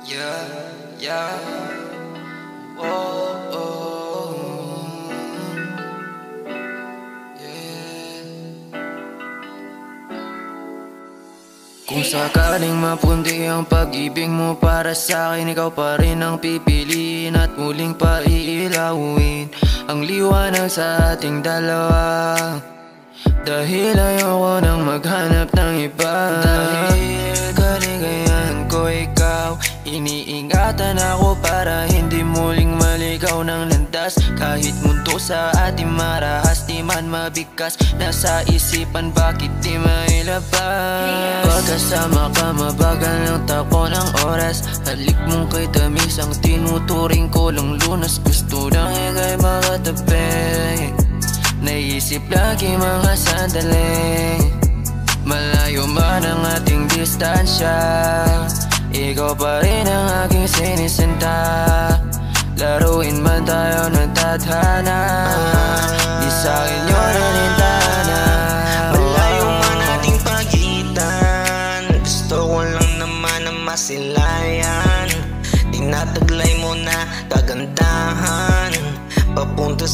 Yeah, yeah. Oh, oh. Yeah. Kung sakaling mapundi ang pag-ibig mo para sa akin, ikaw pa rin ang pipiliin at muling paiilawin ang liwanag sa ating dalawa. Dahil ayoko nang maghanap ng iba. Dahil kaligayahan ko ikaw, iniingatan ako para hindi muling maligaw ng landas. Kahit mundo sa ating marahas, di man mabigkas, nasa isipan bakit di mailabas. Pagkasama ka mabagal ang takbo ng oras, halik mong kay tamis ang tinuturing ko lang lunas. Gusto nang ika'y makatabi, naisip lagi mga sandali. Malayo man ang ating distansya, ikaw pa rin ang aking sinisinta. Laruin man tayo ng tadhana, di sa'kin yun alintana. Malayo man ating pagitan, gusto ko lang naman na masilayan. Tinataglay mo na kagandahan, papunta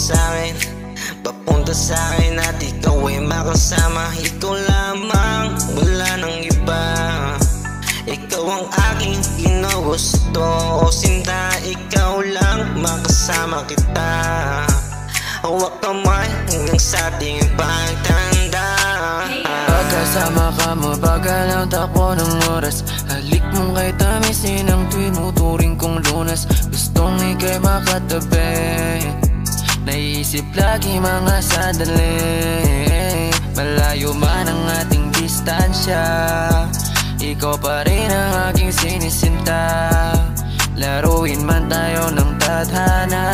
sa'kin at ikaw ay makasama. Ikaw lamang, wala nang iba. Ikaw ang aking ginugusto, o sinta, ikaw lang, makasama kita. Hawak kamay hanggang sa ating pagtanda. Pagkasama ka mabagal ang takbo ng oras, halik mong kay tamisin ang tinuturing kong lunas. Gustong ika'y makatabi, naisip lagi mga sandali. Malayo man ang ating distansya, ikaw pa rin ang aking sinisinta. Laruin man tayo ng tadhana,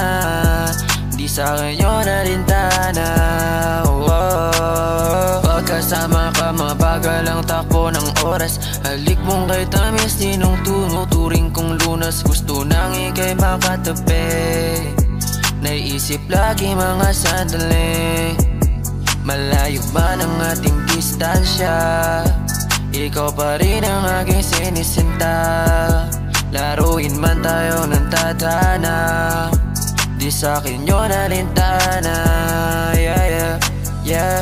di sa'kin yun alintana. Pagkasama ka mabagal ang takbo ng oras, halik mong kay tamis din ang tunuturing kong lunas. Gusto nang ika'y makatabi, naisip lagi mga sandali. Malayo man ang ating distansya, ikaw pa rin ang aking sinisinta. Laruin man tayo ng tadhana, di sa'kin yun alintana. Yeah, yeah, yeah.